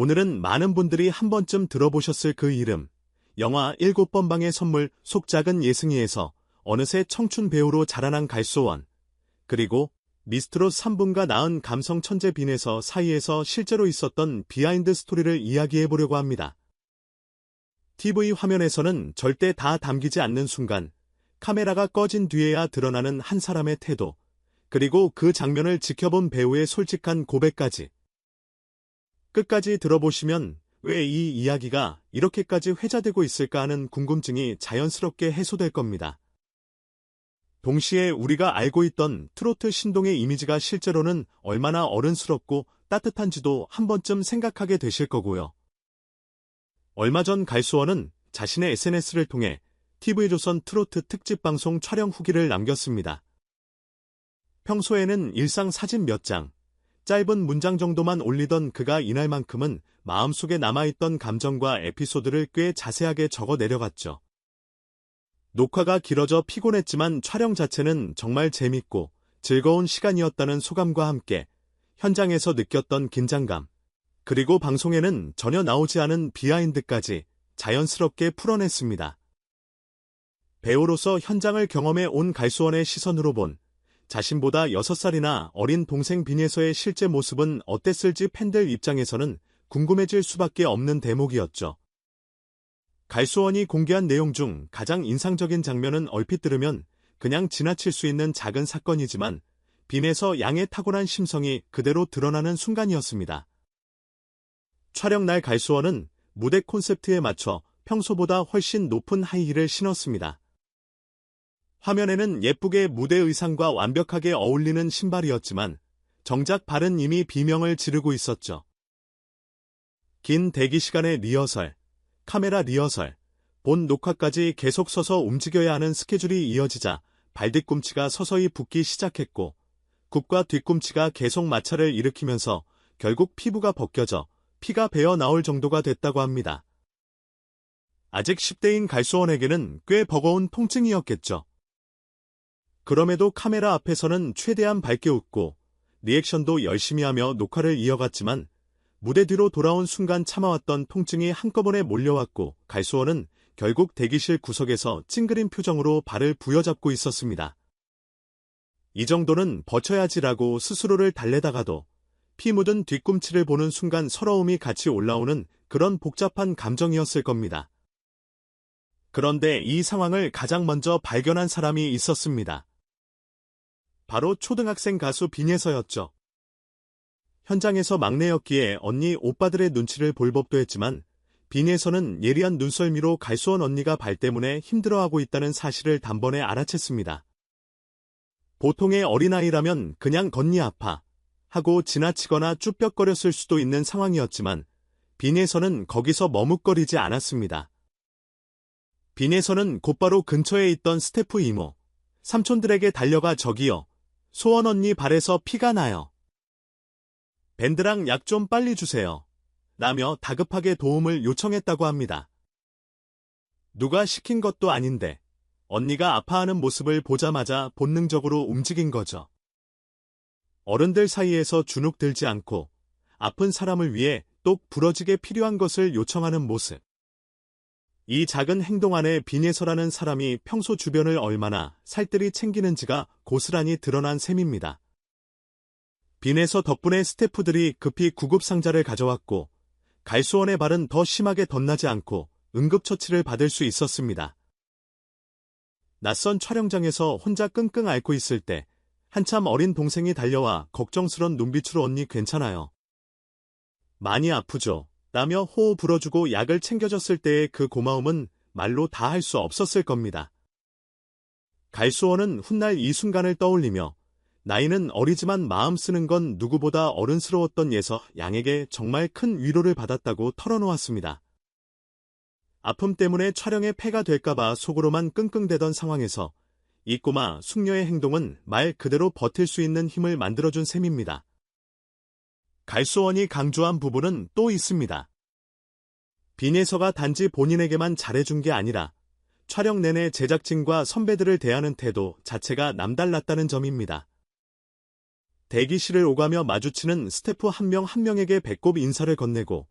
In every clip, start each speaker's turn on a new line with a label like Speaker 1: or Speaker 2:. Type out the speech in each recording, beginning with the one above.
Speaker 1: 오늘은 많은 분들이 한 번쯤 들어보셨을 그 이름. 영화 7번 방의 선물 속 작은 예승이에서 어느새 청춘 배우로 자라난 갈소원. 그리고 미스트롯 3분과 낳은 감성 천재 빈에서 사이에서 실제로 있었던 비하인드 스토리를 이야기해보려고 합니다. TV 화면에서는 절대 다 담기지 않는 순간, 카메라가 꺼진 뒤에야 드러나는 한 사람의 태도, 그리고 그 장면을 지켜본 배우의 솔직한 고백까지. 끝까지 들어보시면 왜 이 이야기가 이렇게까지 회자되고 있을까 하는 궁금증이 자연스럽게 해소될 겁니다. 동시에 우리가 알고 있던 트로트 신동의 이미지가 실제로는 얼마나 어른스럽고 따뜻한지도 한 번쯤 생각하게 되실 거고요. 얼마 전 갈수원은 자신의 SNS를 통해 TV조선 트로트 특집 방송 촬영 후기를 남겼습니다. 평소에는 일상 사진 몇 장, 짧은 문장 정도만 올리던 그가 이날만큼은 마음속에 남아있던 감정과 에피소드를 꽤 자세하게 적어 내려갔죠. 녹화가 길어져 피곤했지만 촬영 자체는 정말 재밌고 즐거운 시간이었다는 소감과 함께 현장에서 느꼈던 긴장감, 그리고 방송에는 전혀 나오지 않은 비하인드까지 자연스럽게 풀어냈습니다. 배우로서 현장을 경험해 온 갈수원의 시선으로 본 자신보다 6살이나 어린 동생 빈에서의 실제 모습은 어땠을지 팬들 입장에서는 궁금해질 수밖에 없는 대목이었죠. 갈수원이 공개한 내용 중 가장 인상적인 장면은 얼핏 들으면 그냥 지나칠 수 있는 작은 사건이지만 빈에서 양의 타고난 심성이 그대로 드러나는 순간이었습니다. 촬영 날 갈수원은 무대 콘셉트에 맞춰 평소보다 훨씬 높은 하이힐을 신었습니다. 화면에는 예쁘게 무대 의상과 완벽하게 어울리는 신발이었지만 정작 발은 이미 비명을 지르고 있었죠. 긴 대기 시간의 리허설, 카메라 리허설, 본 녹화까지 계속 서서 움직여야 하는 스케줄이 이어지자 발뒤꿈치가 서서히 붓기 시작했고 굽과 뒤꿈치가 계속 마찰을 일으키면서 결국 피부가 벗겨져 피가 배어 나올 정도가 됐다고 합니다. 아직 10대인 갈수원에게는 꽤 버거운 통증이었겠죠. 그럼에도 카메라 앞에서는 최대한 밝게 웃고 리액션도 열심히 하며 녹화를 이어갔지만 무대 뒤로 돌아온 순간 참아왔던 통증이 한꺼번에 몰려왔고 갈수원은 결국 대기실 구석에서 찡그린 표정으로 발을 부여잡고 있었습니다. 이 정도는 버텨야지라고 스스로를 달래다가도 피 묻은 뒤꿈치를 보는 순간 서러움이 같이 올라오는 그런 복잡한 감정이었을 겁니다. 그런데 이 상황을 가장 먼저 발견한 사람이 있었습니다. 바로 초등학생 가수 빈에서였죠. 현장에서 막내였기에 언니 오빠들의 눈치를 볼 법도 했지만 빈에서는 예리한 눈썰미로 갈수원 언니가 발 때문에 힘들어하고 있다는 사실을 단번에 알아챘습니다. 보통의 어린아이라면 그냥 걷니 아파 하고 지나치거나 쭈뼛거렸을 수도 있는 상황이었지만 빈에서는 거기서 머뭇거리지 않았습니다. 빈에서는 곧바로 근처에 있던 스태프 이모, 삼촌들에게 달려가 저기요, 소원 언니 발에서 피가 나요. 밴드랑 약 좀 빨리 주세요. 라며 다급하게 도움을 요청했다고 합니다. 누가 시킨 것도 아닌데 언니가 아파하는 모습을 보자마자 본능적으로 움직인 거죠. 어른들 사이에서 주눅 들지 않고 아픈 사람을 위해 똑 부러지게 필요한 것을 요청하는 모습. 이 작은 행동 안에 빈에서라는 사람이 평소 주변을 얼마나 살뜰히 챙기는지가 고스란히 드러난 셈입니다. 빈에서 덕분에 스태프들이 급히 구급상자를 가져왔고 갈수원의 발은 더 심하게 덧나지 않고 응급처치를 받을 수 있었습니다. 낯선 촬영장에서 혼자 끙끙 앓고 있을 때 한참 어린 동생이 달려와 걱정스런 눈빛으로 언니 괜찮아요. 많이 아프죠? 라며 호호 불어주고 약을 챙겨줬을 때의 그 고마움은 말로 다 할 수 없었을 겁니다. 갈수원은 훗날 이 순간을 떠올리며 나이는 어리지만 마음 쓰는 건 누구보다 어른스러웠던 예서 양에게 정말 큰 위로를 받았다고 털어놓았습니다. 아픔 때문에 촬영에 폐가 될까봐 속으로만 끙끙대던 상황에서 이 꼬마 숙녀의 행동은 말 그대로 버틸 수 있는 힘을 만들어준 셈입니다. 갈수원이 강조한 부분은 또 있습니다. 빈에서가 단지 본인에게만 잘해준 게 아니라 촬영 내내 제작진과 선배들을 대하는 태도 자체가 남달랐다는 점입니다. 대기실을 오가며 마주치는 스태프 한 명 한 명에게 배꼽 인사를 건네고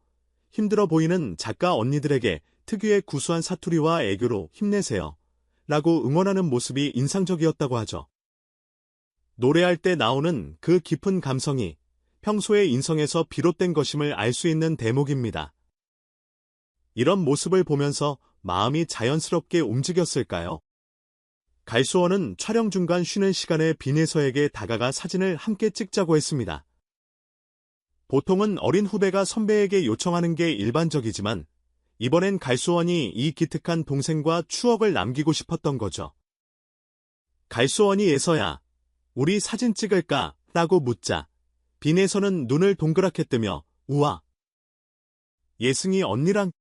Speaker 1: 힘들어 보이는 작가 언니들에게 특유의 구수한 사투리와 애교로 힘내세요 라고 응원하는 모습이 인상적이었다고 하죠. 노래할 때 나오는 그 깊은 감성이 평소의 인성에서 비롯된 것임을 알 수 있는 대목입니다. 이런 모습을 보면서 마음이 자연스럽게 움직였을까요? 갈수원은 촬영 중간 쉬는 시간에 빈혜서에게 다가가 사진을 함께 찍자고 했습니다. 보통은 어린 후배가 선배에게 요청하는 게 일반적이지만 이번엔 갈수원이 이 기특한 동생과 추억을 남기고 싶었던 거죠. 갈수원이 예서야, 우리 사진 찍을까? 라고 묻자 빈혜서는 눈을 동그랗게 뜨며 우와, 예승이 언니랑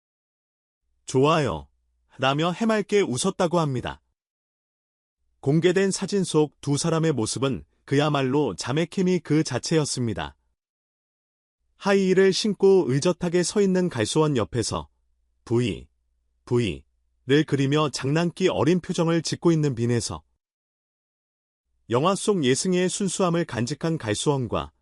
Speaker 1: 좋아요 라며 해맑게 웃었다고 합니다. 공개된 사진 속 두 사람의 모습은 그야말로 자매케미 그 자체였습니다. 하이힐을 신고 의젓하게 서 있는 갈수원 옆에서 V를 그리며 장난기 어린 표정을 짓고 있는 빈혜서. 영화 속 예승이의 순수함을 간직한 갈수원과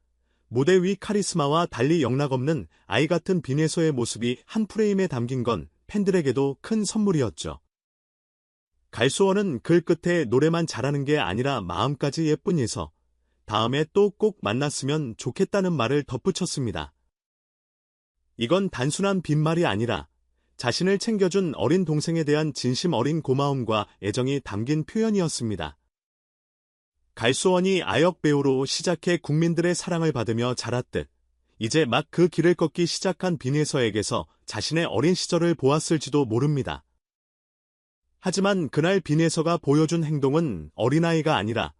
Speaker 1: 무대 위 카리스마와 달리 영락없는 아이 같은 빈혜서의 모습이 한 프레임에 담긴 건 팬들에게도 큰 선물이었죠. 갈수원은 글 끝에 노래만 잘하는 게 아니라 마음까지 예쁜 예서, 다음에 또 꼭 만났으면 좋겠다는 말을 덧붙였습니다. 이건 단순한 빈말이 아니라 자신을 챙겨준 어린 동생에 대한 진심 어린 고마움과 애정이 담긴 표현이었습니다. 갈수원이 아역 배우로 시작해 국민들의 사랑을 받으며 자랐듯 이제 막 그 길을 걷기 시작한 빈혜서에게서 자신의 어린 시절을 보았을지도 모릅니다. 하지만 그날 빈혜서가 보여준 행동은 어린아이가 아니라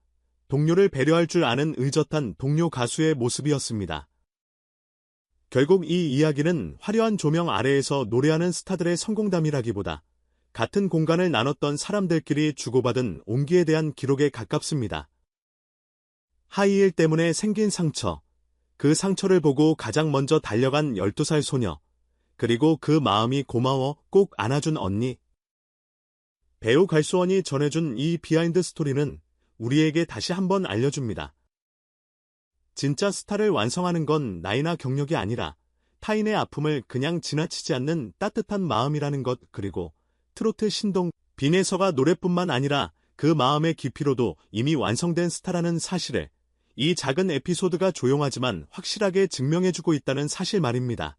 Speaker 1: 동료를 배려할 줄 아는 의젓한 동료 가수의 모습이었습니다. 결국 이 이야기는 화려한 조명 아래에서 노래하는 스타들의 성공담이라기보다 같은 공간을 나눴던 사람들끼리 주고받은 온기에 대한 기록에 가깝습니다. 하이힐 때문에 생긴 상처, 그 상처를 보고 가장 먼저 달려간 12살 소녀, 그리고 그 마음이 고마워 꼭 안아준 언니. 배우 갈수원이 전해준 이 비하인드 스토리는 우리에게 다시 한번 알려줍니다. 진짜 스타를 완성하는 건 나이나 경력이 아니라 타인의 아픔을 그냥 지나치지 않는 따뜻한 마음이라는 것. 그리고 트로트 신동 빈혜서가 노래뿐만 아니라 그 마음의 깊이로도 이미 완성된 스타라는 사실을 이 작은 에피소드가 조용하지만 확실하게 증명해주고 있다는 사실 말입니다.